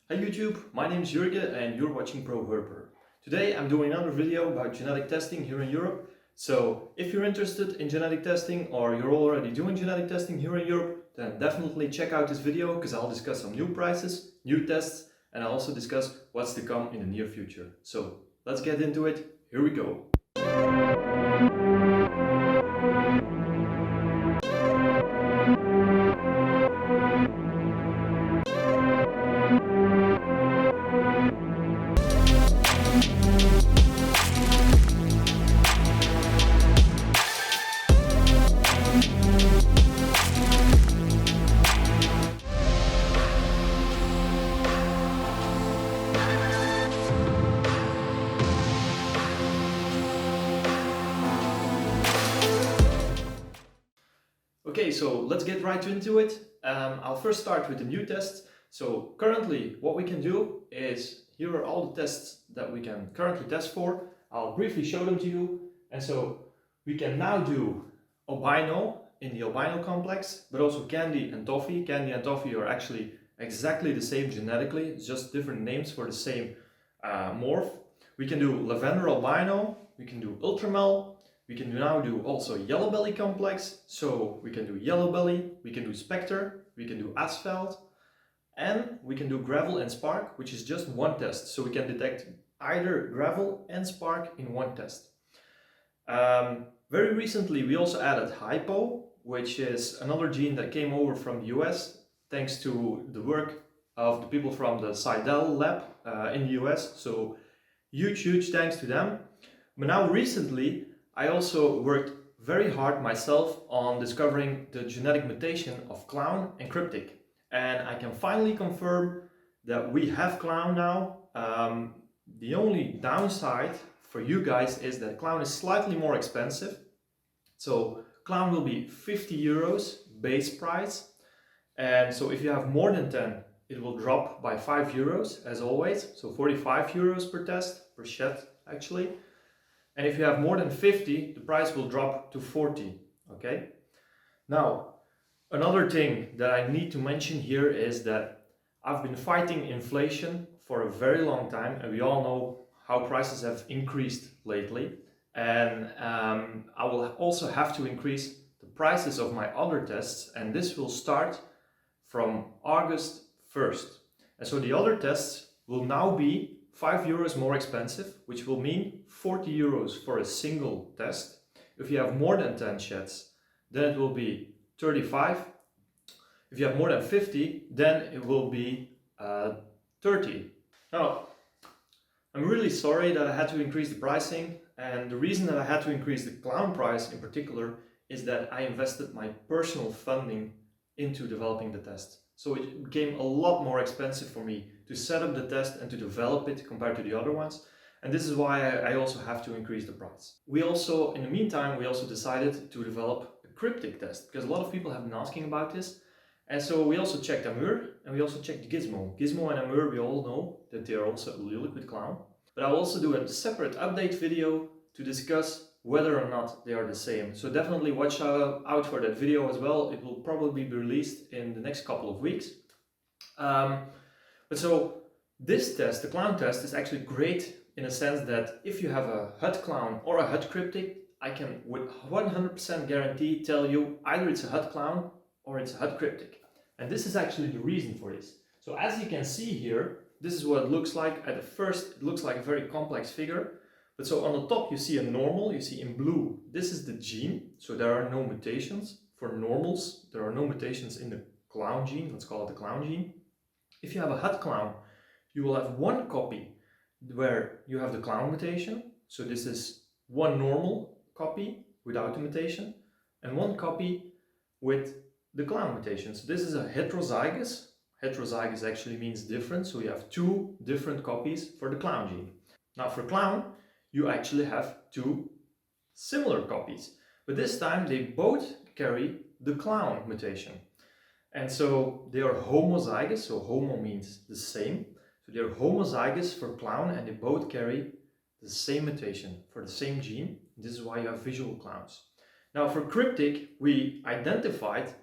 Hi YouTube, my name is Jurgen and you're watching ProHerper. Today I'm doing another video about genetic testing here in Europe. So if you're interested in genetic testing or you're already doing genetic testing here in Europe, then definitely check out this video because I'll discuss some new prices, new tests, and I'll also discuss what's to come in the near future. So let's get into it. Here we go. Okay, so let's get right into it. I'll first start with the new tests. So currently what we can do is, here are all the tests that we can currently test for. I'll briefly show them to you. And so we can now do albino in the albino complex, but also candy and toffee. Candy and toffee are actually exactly the same genetically, it's just different names for the same morph. We can do lavender albino, we can do ultramel. We can now do also yellow belly complex, so we can do yellow belly, we can do spectre, we can do asphalt, and we can do gravel and spark, which is just one test. So we can detect either gravel and spark in one test. Very recently we also added hypo, which is another gene that came over from the US thanks to the work of the people from the Seidel lab in the US. So huge thanks to them. But now recently I also worked very hard myself on discovering the genetic mutation of clown and cryptic. And I can finally confirm that we have clown now. The only downside for you guys is that clown is slightly more expensive. So clown will be 50 euros base price. And so if you have more than 10, it will drop by 5 euros as always. So 45 euros per test, per shed actually. And if you have more than 50, the price will drop to 40, okay? Now, another thing that I need to mention here is that I've been fighting inflation for a very long time, and we all know how prices have increased lately. And I will also have to increase the prices of my other tests, and this will start from August 1st. And so the other tests will now be 5 euros more expensive, which will mean 40 euros for a single test. If you have more than 10 sheds, then it will be 35. If you have more than 50, then it will be 30. Now, I'm really sorry that I had to increase the pricing, and the reason that I had to increase the clown price in particular is that I invested my personal funding into developing the test. So it became a lot more expensive for me to set up the test and to develop it compared to the other ones. And this is why I also have to increase the price. We also, in the meantime, we also decided to develop a cryptic test because a lot of people have been asking about this. And so we also checked Amur and we also checked Gizmo. Gizmo and Amur, we all know that they are also a liquid clown. But I'll also do a separate update video to discuss whether or not they are the same. So definitely watch out for that video as well. It will probably be released in the next couple of weeks. But so this test, the clown test, is actually great in a sense that if you have a HUD clown or a HUD cryptic, I can with 100% guarantee tell you either it's a HUD clown or it's a HUD cryptic. And this is actually the reason for this. So as you can see here, this is what it looks like. At the first, it looks like a very complex figure. But so on the top you see a normal, you see in blue, this is the gene, so there are no mutations. For normals, there are no mutations in the clown gene, let's call it the clown gene. If you have a HUD clown, you will have one copy where you have the clown mutation, so this is one normal copy without the mutation, and one copy with the clown mutation. So this is a heterozygous. Heterozygous actually means different, so you have two different copies for the clown gene. Now for clown, you actually have two similar copies, but this time they both carry the clown mutation. And so they are homozygous, so homo means the same. So they're homozygous for clown and they both carry the same mutation for the same gene. This is why you have visual clowns. Now for cryptic, we identified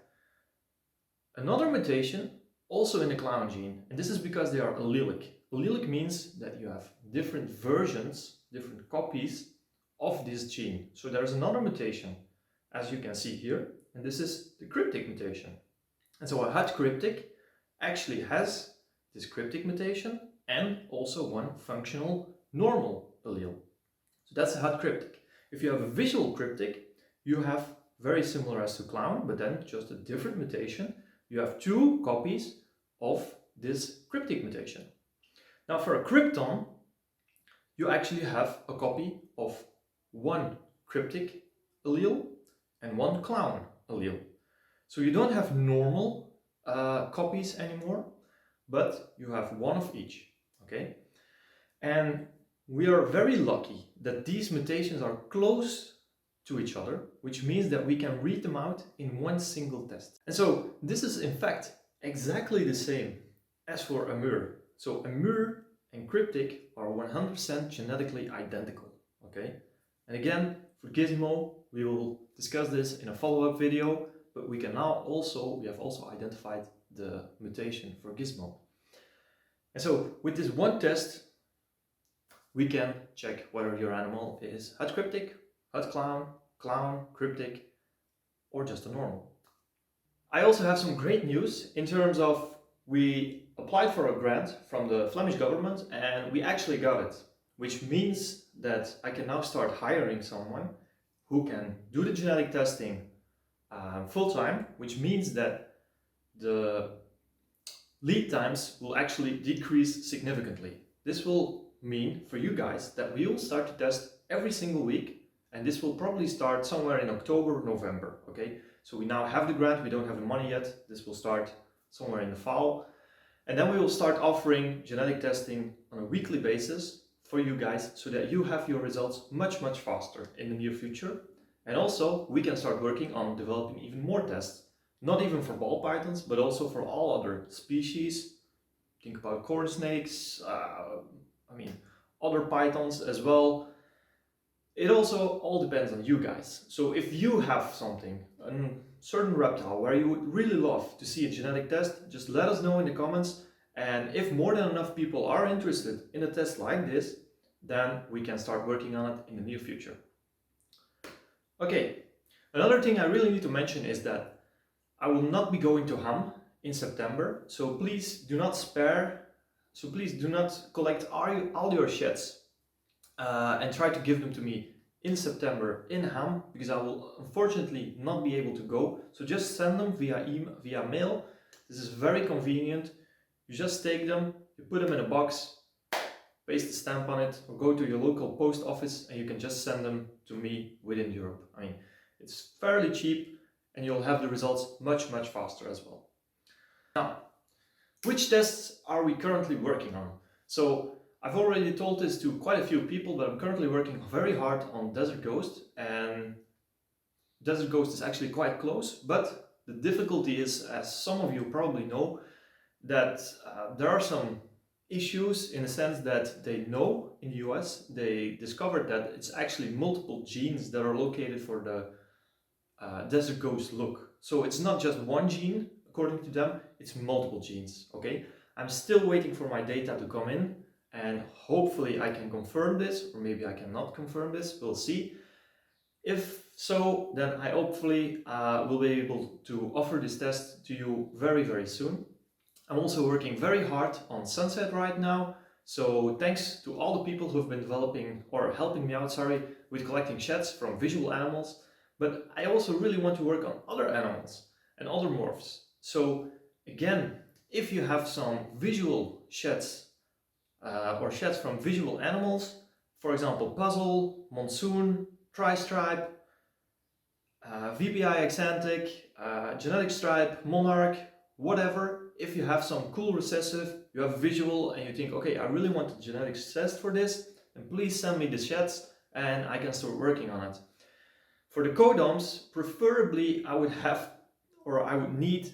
another mutation also in the clown gene, and this is because they are allelic. Allelic means that you have different versions, different copies of this gene. So there's another mutation, as you can see here, and this is the cryptic mutation. And so a hot cryptic actually has this cryptic mutation and also one functional normal allele. So that's a hot cryptic. If you have a visual cryptic, you have very similar as to clown, but then just a different mutation. You have two copies of this cryptic mutation. Now for a krypton, you actually have a copy of one cryptic allele and one clown allele. So you don't have normal copies anymore, but you have one of each, okay? And we are very lucky that these mutations are close to each other, which means that we can read them out in one single test. And so this is in fact exactly the same as for a mirror. So a mirror and cryptic are 100% genetically identical, okay? And again, for Gizmo, we will discuss this in a follow-up video, but we have also identified the mutation for Gizmo. And so with this one test, we can check whether your animal is hot cryptic, hot clown, clown, cryptic, or just a normal. I also have some great news in terms of we applied for a grant from the Flemish government and we actually got it, which means that I can now start hiring someone who can do the genetic testing full-time, which means that the lead times will actually decrease significantly. This will mean for you guys that we will start to test every single week, and this will probably start somewhere in October, November, okay? So we now have the grant, we don't have the money yet. This will start somewhere in the fall. And then we will start offering genetic testing on a weekly basis for you guys so that you have your results much faster in the near future. And also we can start working on developing even more tests, not even for ball pythons, but also for all other species. Think about corn snakes, other pythons as well. It also all depends on you guys. So if you have something, a certain reptile where you would really love to see a genetic test, just let us know in the comments. And if more than enough people are interested in a test like this, then we can start working on it in the near future. Okay, another thing I really need to mention is that I will not be going to Ham in September, so please do not collect all your sheds and try to give them to me in September in Ham, because I will unfortunately not be able to go. So just send them via mail. This is very convenient. You just take them, you put them in a box, paste the stamp on it, or go to your local post office and you can just send them to me within Europe. I mean, it's fairly cheap and you'll have the results much faster as well. Now, which tests are we currently working on? So I've already told this to quite a few people, but I'm currently working very hard on Desert Ghost, and Desert Ghost is actually quite close, but the difficulty is, as some of you probably know, that there are some issues in the sense that they know in the US, they discovered that it's actually multiple genes that are located for the Desert Ghost look. So it's not just one gene, according to them, it's multiple genes, okay? I'm still waiting for my data to come in, and hopefully I can confirm this, or maybe I cannot confirm this, we'll see. If so, then I hopefully will be able to offer this test to you very soon. I'm also working very hard on Sunset right now, so thanks to all the people who have been developing or helping me out, with collecting sheds from visual animals. But I also really want to work on other animals and other morphs. So again, if you have some visual sheds or sheds from visual animals, for example Puzzle, Monsoon, Tri-Stripe, VPI Exantic, Genetic Stripe, Monarch, whatever. If you have some cool recessive, you have visual and you think, okay, I really want a genetics test for this, then please send me the sheds and I can start working on it. For the codoms, preferably I would need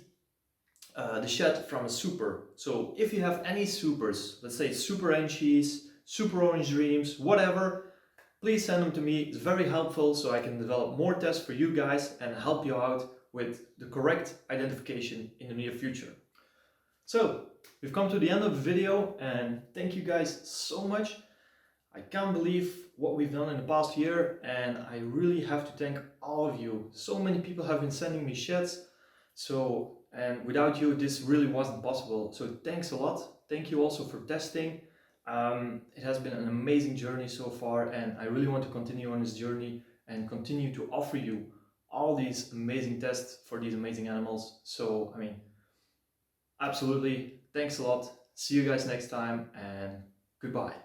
the shed from a super. So if you have any supers, let's say super Enchis, super Orange Dreams, whatever, please send them to me. It's very helpful so I can develop more tests for you guys and help you out with the correct identification in the near future. So we've come to the end of the video, and thank you guys so much. I can't believe what we've done in the past year, and I really have to thank all of you. So many people have been sending me shits, and without you this really wasn't possible. So thanks a lot. Thank you also for testing. It has been an amazing journey so far, and I really want to continue on this journey and continue to offer you all these amazing tests for these amazing animals. So I mean, absolutely, thanks a lot. See you guys next time, and goodbye.